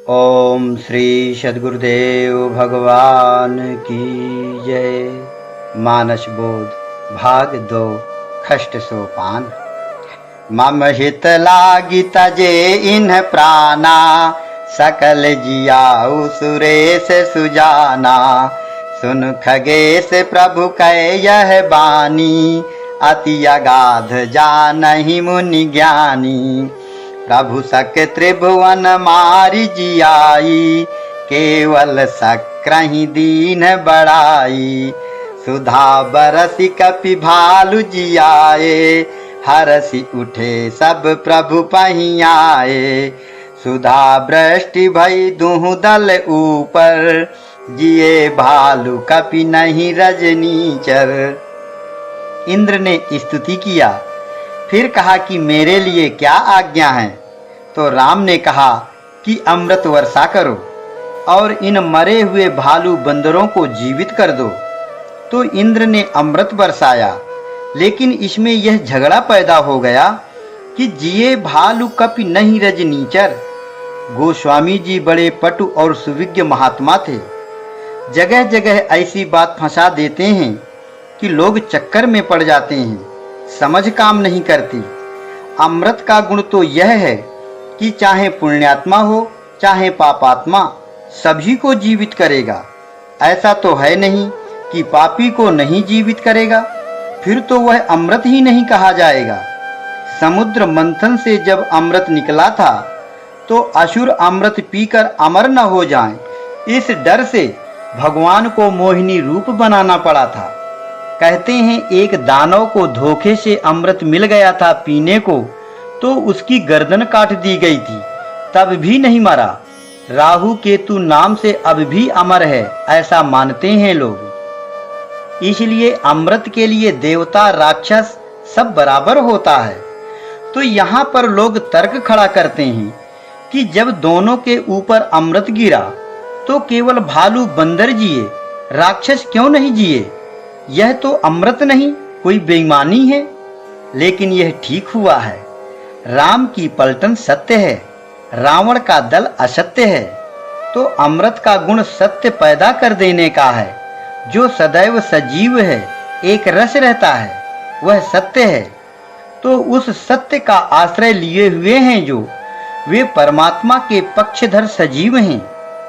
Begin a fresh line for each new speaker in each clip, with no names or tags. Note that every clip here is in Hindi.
ओम श्री सद्गुरुदेव भगवान की जय। मानस बोध भाग 2 खष्ट सोपान। मम हित लागी तजे इन प्राणा, सकल जियाऊ सुरेश सुजाना। सुन खगेश प्रभु कहे यह बानी, अति अगाध जानहि मुनि ज्ञानी। प्रभु सक त्रिभुवन मारि जियाई, केवल सक्रहि दीन बड़ाई। सुधा बरसि कपि भालु जियाए, हरसि उठे सब प्रभु पहियाए। सुधा वृष्टि भई दुहु दल ऊपर, जिए भालु कपि नहीं रजनीचर। इंद्र ने स्तुति किया, फिर कहा कि मेरे लिए क्या आज्ञा है। तो राम ने कहा कि अमृत वर्षा करो और इन मरे हुए भालू बंदरों को जीवित कर दो। तो इंद्र ने अमृत बरसाया, लेकिन इसमें यह झगड़ा पैदा हो गया कि जिए भालू कपि नहीं रजनीचर। गोस्वामी जी बड़े पटु और सुविज्ञ महात्मा थे। जगह जगह ऐसी बात फंसा देते हैं कि लोग चक्कर में पड़ जाते हैं, समझ काम नहीं करती। अमृत का गुण तो यह है कि चाहे पुण्यात्मा हो चाहे पापात्मा, सभी को जीवित करेगा। ऐसा तो है नहीं कि पापी को नहीं जीवित करेगा, फिर तो वह अमृत ही नहीं कहा जाएगा। समुद्र मंथन से जब अमृत निकला था तो असुर अमृत पीकर अमर न हो जाएं, इस डर से भगवान को मोहिनी रूप बनाना पड़ा था। कहते हैं एक दानव को धोखे से अमृत मिल गया था पीने को, तो उसकी गर्दन काट दी गई थी, तब भी नहीं मरा। राहु केतु नाम से अब भी अमर है, ऐसा मानते हैं लोग। इसलिए अमृत के लिए देवता राक्षस सब बराबर होता है। तो यहाँ पर लोग तर्क खड़ा करते हैं कि जब दोनों के ऊपर अमृत गिरा तो केवल भालू बंदर जिए, राक्षस क्यों नहीं जिए? यह तो अमृत नहीं, कोई बेईमानी है। लेकिन यह ठीक हुआ है। राम की पलटन सत्य है, रावण का दल असत्य है। तो अमृत का गुण सत्य पैदा कर देने का है, जो सदैव सजीव है, एक रस रहता है, वह सत्य है। तो उस सत्य का आश्रय लिए हुए हैं जो, वे परमात्मा के पक्षधर सजीव हैं,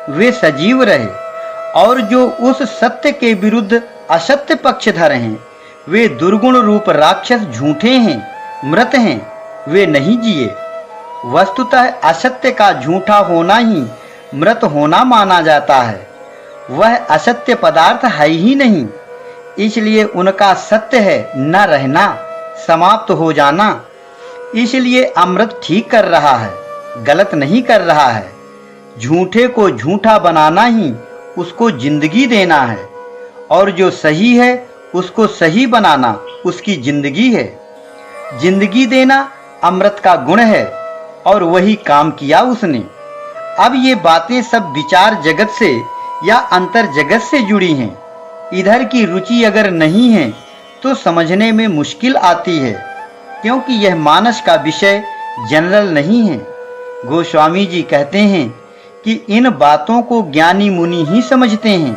वे सजीव रहे। और जो उस सत्य के विरुद्ध असत्य पक्षधर हैं, वे दुर्गुण रूप राक्षस झूठे हैं, मृत हैं, वे नहीं जिए। वस्तुतः असत्य का झूठा होना ही मृत होना माना जाता है। वह असत्य पदार्थ है ही नहीं, इसलिए उनका सत्य है न रहना, समाप्त हो जाना। इसलिए अमृत ठीक कर रहा है, गलत नहीं कर रहा है। झूठे को झूठा बनाना ही उसको जिंदगी देना है, और जो सही है उसको सही बनाना उसकी जिंदगी है। जिंदगी देना अमृत का गुण है, और वही काम किया उसने। अब ये बातें सब विचार जगत से या अंतर जगत से जुड़ी हैं। इधर की रुचि अगर नहीं है तो समझने में मुश्किल आती है, क्योंकि यह मानस का विषय जनरल नहीं है। गोस्वामी जी कहते हैं कि इन बातों को ज्ञानी मुनि ही समझते हैं।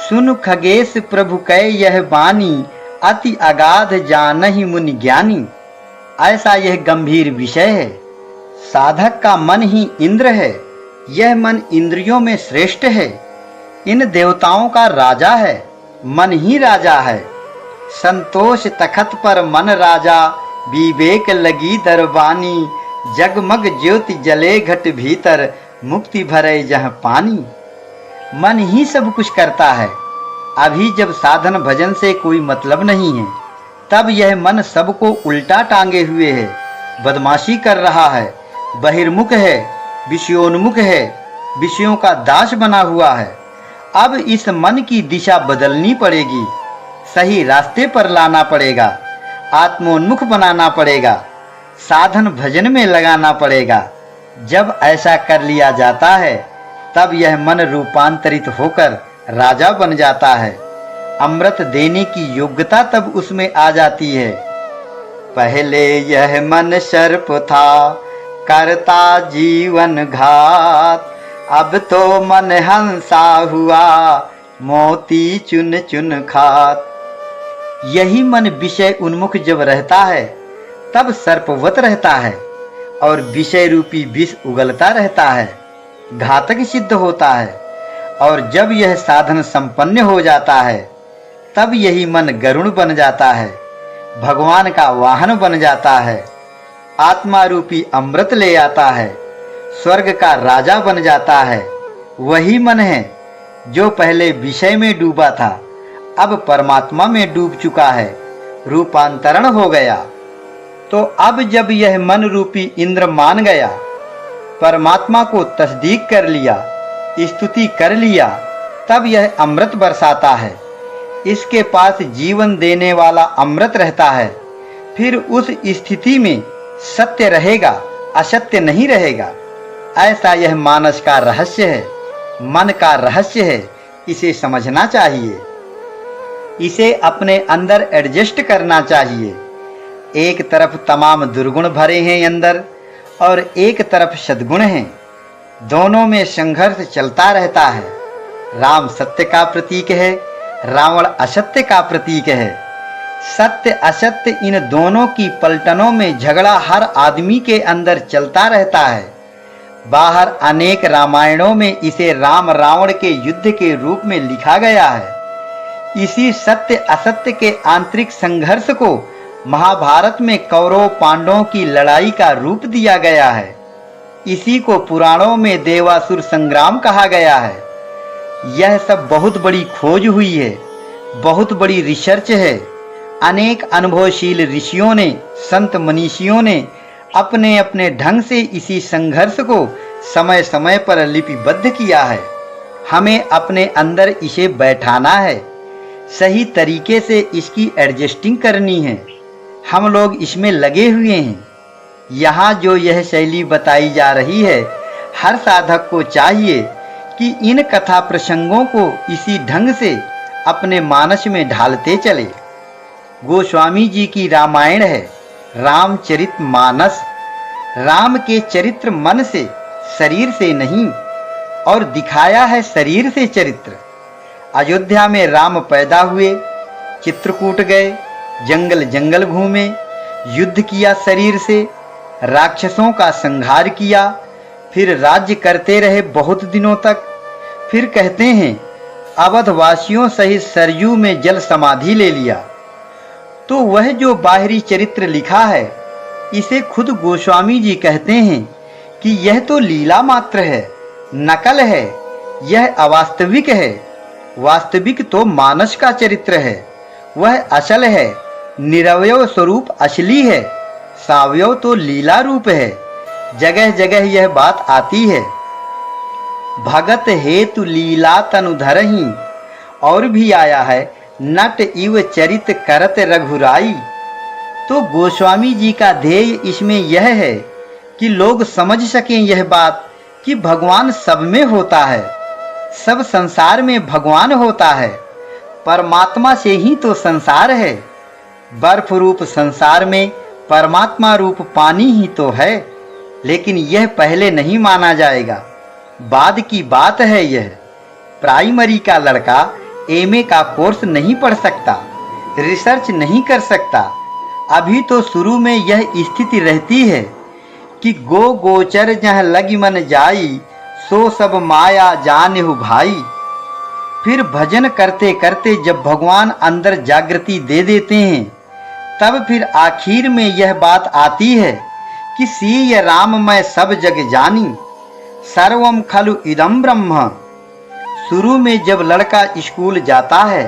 सुन खगेश प्रभु कहे यह बानी, अति अगाध जानहि मुनि ज्ञानी। ऐसा यह गंभीर विषय है। साधक का मन ही इंद्र है, यह मन इंद्रियों में श्रेष्ठ है। इन देवताओं का राजा है, मन ही राजा है। संतोष तखत पर मन राजा, विवेक लगी दरबानी। जगमग ज्योति जले घट भीतर, मुक्ति भरे जह पानी। मन ही सब कुछ करता है। अभी जब साधन भजन से कोई मतलब नहीं है, तब यह मन सबको उल्टा टांगे हुए है, बदमाशी कर रहा है, बहिर्मुख है, विषयोन्मुख है, विषयों का दास बना हुआ है। अब इस मन की दिशा बदलनी पड़ेगी, सही रास्ते पर लाना पड़ेगा, आत्मोन्मुख बनाना पड़ेगा, साधन भजन में लगाना पड़ेगा। जब ऐसा कर लिया जाता है, तब यह मन रूपांतरित होकर राजा बन जाता है। अमृत देने की योग्यता तब उसमें आ जाती है। पहले यह मन सर्प था, करता जीवन घात, अब तो मन हंसा हुआ मोती चुन चुन खात। यही मन विषय उन्मुख जब रहता है तब सर्पवत रहता है और विषय रूपी विष उगलता रहता है, घातक सिद्ध होता है। और जब यह साधन संपन्न हो जाता है तब यही मन गरुड़ बन जाता है, भगवान का वाहन बन जाता है, आत्मा रूपी अमृत ले आता है, स्वर्ग का राजा बन जाता है। वही मन है जो पहले विषय में डूबा था, अब परमात्मा में डूब चुका है, रूपांतरण हो गया। तो अब जब यह मन रूपी इंद्र मान गया, परमात्मा को तस्दीक कर लिया, स्तुति कर लिया, तब यह अमृत बरसाता है। इसके पास जीवन देने वाला अमृत रहता है। फिर उस स्थिति में सत्य रहेगा, असत्य नहीं रहेगा। ऐसा यह मानस का रहस्य है, मन का रहस्य है। इसे समझना चाहिए, इसे अपने अंदर एडजस्ट करना चाहिए। एक तरफ तमाम दुर्गुण भरे हैं अंदर और एक तरफ सद्गुण हैं। दोनों में संघर्ष चलता रहता है। राम सत्य का प्रतीक है, रावण असत्य का प्रतीक है। सत्य असत्य इन दोनों की पलटनों में झगड़ा हर आदमी के अंदर चलता रहता है। बाहर अनेक रामायणों में इसे राम रावण के युद्ध के रूप में लिखा गया है। इसी सत्य असत्य के आंतरिक संघर्ष को महाभारत में कौरव पांडवों की लड़ाई का रूप दिया गया है। इसी को पुराणों में देवासुर संग्राम कहा गया है। यह सब बहुत बड़ी खोज हुई है, बहुत बड़ी रिसर्च है। अनेक अनुभवशील ऋषियों ने, संत मनीषियों ने अपने अपने ढंग से इसी संघर्ष को समय समय पर लिपिबद्ध किया है। हमें अपने अंदर इसे बैठाना है, सही तरीके से इसकी एडजस्टिंग करनी है। हम लोग इसमें लगे हुए हैं। यहाँ जो यह शैली बताई जा रही है, हर साधक को चाहिए कि इन कथा प्रसंगों को इसी ढंग से अपने मानस में ढालते चले। गोस्वामी जी की रामायण है रामचरितमानस। राम के चरित्र मन से, शरीर से नहीं, और दिखाया है शरीर से चरित्र। अयोध्या में राम पैदा हुए, चित्रकूट गए, जंगल जंगल घूमे, युद्ध किया शरीर से, राक्षसों का संहार किया, फिर राज्य करते रहे बहुत दिनों तक। फिर कहते हैं अवधवासियों सहित सरयू में जल समाधि ले लिया। तो वह जो बाहरी चरित्र लिखा है, इसे खुद गोस्वामी जी कहते हैं कि यह तो लीला मात्र है, नकल है, यह अवास्तविक है। वास्तविक तो मानस का चरित्र है, वह असल है, निरवयव स्वरूप असली है, सावयव तो लीला रूप है। जगह जगह यह बात आती है, भगत हेतु लीला तनुधरहि। और भी आया है, नट इव चरित करत रघुराई। तो गोस्वामी जी का ध्येय इसमें यह है कि लोग समझ सकें यह बात कि भगवान सब में होता है, सब संसार में भगवान होता है। परमात्मा से ही तो संसार है। बर्फ रूप संसार में परमात्मा रूप पानी ही तो है। लेकिन यह पहले नहीं माना जाएगा, बाद की बात है। यह प्राइमरी का लड़का एमए का कोर्स नहीं पढ़ सकता, रिसर्च नहीं कर सकता। अभी तो शुरू में यह स्थिति रहती है कि गो गोचर जह लगी मन जाई, सो सब माया जानेहु भाई। फिर भजन करते करते जब भगवान अंदर जागृति दे देते हैं, तब फिर आखिर में यह बात आती है कि सीय राम मैं सब जग जानी, सर्वम खलु इदम ब्रह्म। शुरू में जब लड़का स्कूल जाता है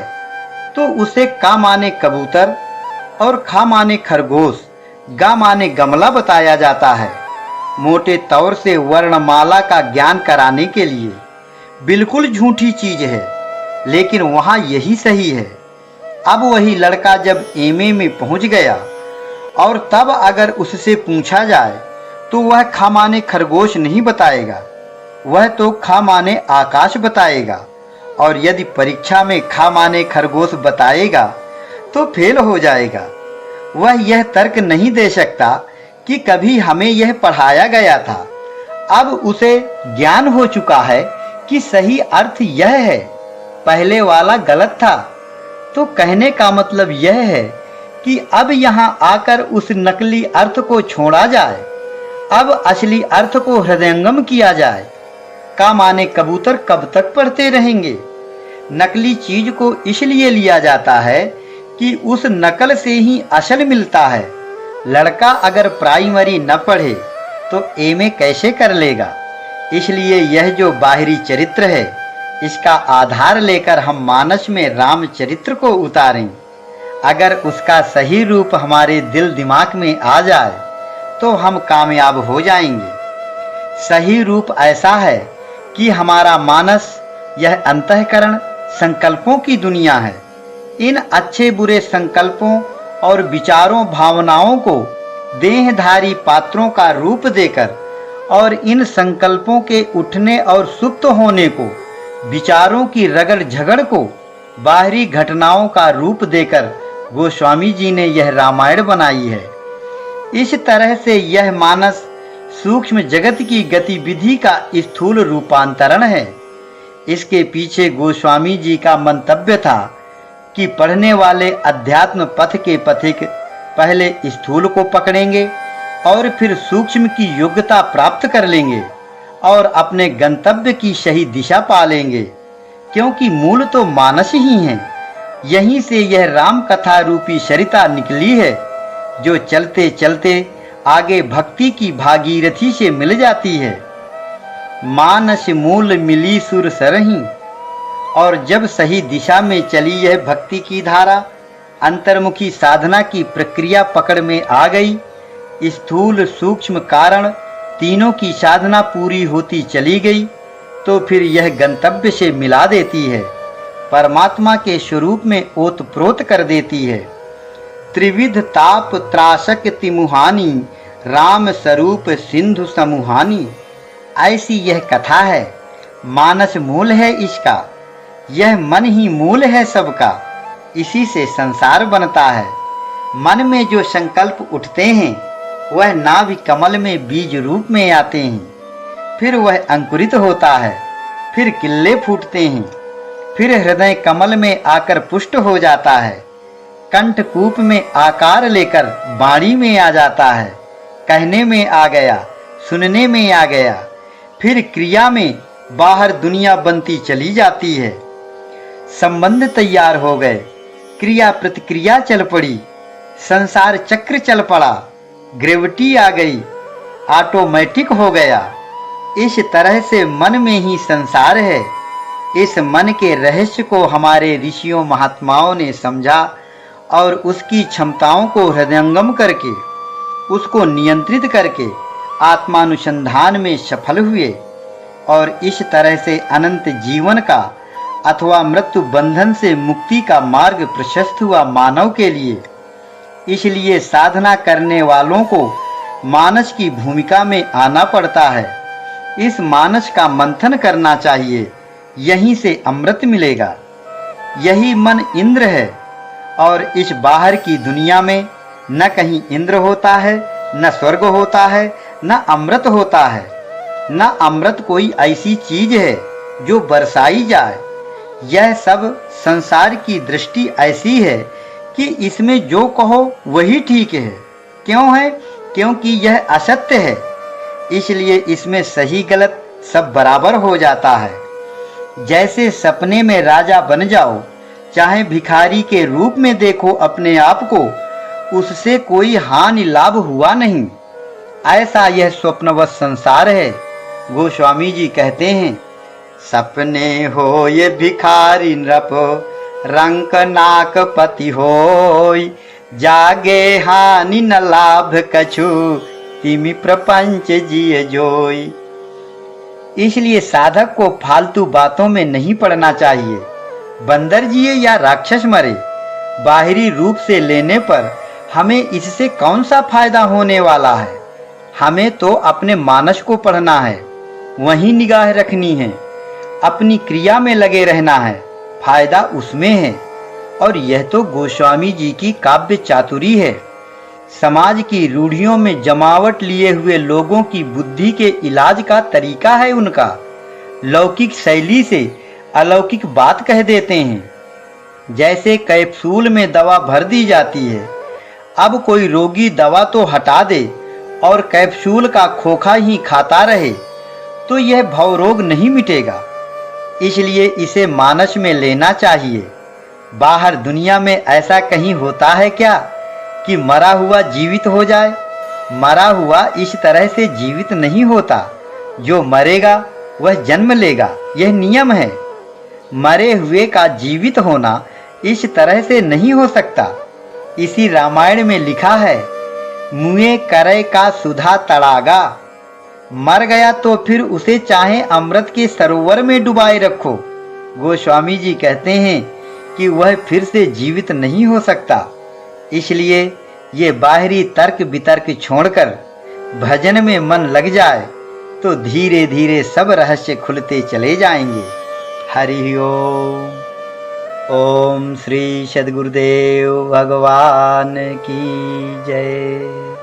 तो उसे का माने कबूतर और खा माने खरगोश, गा माने गमला बताया जाता है, मोटे तौर से वर्णमाला का ज्ञान कराने के लिए। बिल्कुल झूठी चीज है, लेकिन वहाँ यही सही है। अब वही लड़का जब एमए में पहुंच गया और तब अगर उससे पूछा जाए तो वह खा माने खरगोश नहीं बताएगा, वह तो खा माने आकाश बताएगा। और यदि परीक्षा में खा माने खरगोश बताएगा तो फेल हो जाएगा। वह यह तर्क नहीं दे सकता कि कभी हमें यह पढ़ाया गया था, अब उसे ज्ञान हो चुका है कि सही अर्थ यह है, पहले वाला गलत था। तो कहने का मतलब यह है कि अब यहाँ आकर उस नकली अर्थ को छोड़ा जाए, अब असली अर्थ को हृदयंगम किया जाए। का माने कबूतर कब तक पढ़ते रहेंगे? नकली चीज को इसलिए लिया जाता है कि उस नकल से ही असल मिलता है। लड़का अगर प्राइमरी न पढ़े तो एमए कैसे कर लेगा? इसलिए यह जो बाहरी चरित्र है, इसका आधार लेकर हम मानस में रामचरित्र को उतारें। अगर उसका सही रूप हमारे दिल दिमाग में आ जाए तो हम कामयाब हो जाएंगे। सही रूप ऐसा है कि हमारा मानस, यह अंतःकरण संकल्पों की दुनिया है। इन अच्छे बुरे संकल्पों और विचारों भावनाओं को देहधारी पात्रों का रूप देकर और इन संकल्पों के उठने और सुप्त होने को, विचारों की रगड़ झगड़ को बाहरी घटनाओं का रूप देकर गोस्वामी जी ने यह रामायण बनाई है। इस तरह से यह मानस सूक्ष्म जगत की गतिविधि का स्थूल रूपांतरण है। इसके पीछे गोस्वामी जी का मंतव्य था कि पढ़ने वाले अध्यात्म पथ के पथिक पहले स्थूल को पकड़ेंगे और फिर सूक्ष्म की योग्यता प्राप्त कर लेंगे और अपने गंतव्य की सही दिशा पा लेंगे, क्योंकि मूल तो मानस ही है। यहीं से यह राम कथा रूपी सरिता निकली है, जो चलते चलते आगे भक्ति की भागीरथी से मिल जाती है। मानस मूल मिली सुर सरही। और जब सही दिशा में चली यह भक्ति की धारा, अंतर्मुखी साधना की प्रक्रिया पकड़ में आ गई, स्थूल सूक्ष्म कारण तीनों की साधना पूरी होती चली गई, तो फिर यह गंतव्य से मिला देती है, परमात्मा के स्वरूप में ओतप्रोत कर देती है। त्रिविध ताप त्रासक तिमुहानी, राम स्वरूप सिंधु समूहानी। ऐसी यह कथा है। मानस मूल है इसका, यह मन ही मूल है सबका। इसी से संसार बनता है। मन में जो संकल्प उठते हैं वह नाभि कमल में बीज रूप में आते हैं, फिर वह अंकुरित होता है, फिर किल्ले फूटते हैं, फिर हृदय कमल में आकर पुष्ट हो जाता है, कंठकूप में आकार लेकर वाणी में आ जाता है, कहने में आ गया, सुनने में आ गया, फिर क्रिया में बाहर दुनिया बनती चली जाती है। संबंध तैयार हो गए, क्रिया प्रतिक्रिया चल पड़ी, संसार चक्र चल पड़ा, ग्रेविटी आ गई, ऑटोमेटिक हो गया। इस तरह से मन में ही संसार है। इस मन के रहस्य को हमारे ऋषियों महात्माओं ने समझा और उसकी क्षमताओं को हृदयंगम करके, उसको नियंत्रित करके आत्मानुसंधान में सफल हुए और इस तरह से अनंत जीवन का अथवा मृत्यु बंधन से मुक्ति का मार्ग प्रशस्त हुआ मानव के लिए। इसलिए साधना करने वालों को मानस की भूमिका में आना पड़ता है। इस मानस का मंथन करना चाहिए, यहीं से अमृत मिलेगा। यही मन इंद्र है और इस बाहर की दुनिया में न कहीं इंद्र होता है, न स्वर्ग होता है, न अमृत होता है। न अमृत कोई ऐसी चीज है जो बरसाई जाए। यह सब संसार की दृष्टि ऐसी है कि इसमें जो कहो वही ठीक है। क्यों है? क्योंकि यह असत्य है, इसलिए इसमें सही गलत सब बराबर हो जाता है। जैसे सपने में राजा बन जाओ, चाहे भिखारी के रूप में देखो अपने आप को, उससे कोई हानि लाभ हुआ नहीं। ऐसा यह स्वप्नवत संसार है। गोस्वामी जी कहते हैं, सपने हो ये भिखारी नृप, रंक नाक पति होय, जागे हानि न लाभ कछु, तिमि प्रपंच जिय जोय। इसलिए साधक को फालतू बातों में नहीं पड़ना चाहिए। बंदर जिए या राक्षस मरे, बाहरी रूप से लेने पर हमें इससे कौन सा फायदा होने वाला है। हमें तो अपने मानस को पढ़ना है, वहीं निगाह रखनी है, अपनी क्रिया में लगे रहना है, फायदा उसमें है। और यह तो गोस्वामी जी की काव्य चातुरी है। समाज की रूढ़ियों में जमावट लिए हुए लोगों की बुद्धि के इलाज का तरीका है उनका। लौकिक शैली से अलौकिक बात कह देते हैं। जैसे कैप्सूल में दवा भर दी जाती है, अब कोई रोगी दवा तो हटा दे और कैप्सूल का खोखा ही खाता रहे तो यह भवरोग नहीं मिटेगा। इसलिए इसे मानस में लेना चाहिए। बाहर दुनिया में ऐसा कहीं होता है क्या कि मरा हुआ जीवित हो जाए? मरा हुआ इस तरह से जीवित नहीं होता। जो मरेगा वह जन्म लेगा, यह नियम है। मरे हुए का जीवित होना इस तरह से नहीं हो सकता। इसी रामायण में लिखा है, मुए करे का सुधा तड़ागा। मर गया तो फिर उसे चाहे अमृत के सरोवर में डुबाए रखो। गोस्वामी जी कहते हैं कि वह फिर से जीवित नहीं हो सकता। इसलिए ये बाहरी तर्क वितर्क छोड़कर भजन में मन लग जाए तो धीरे धीरे सब रहस्य खुलते चले जाएंगे। हरि ओम। ओम श्री सद्गुरुदेव भगवान की जय।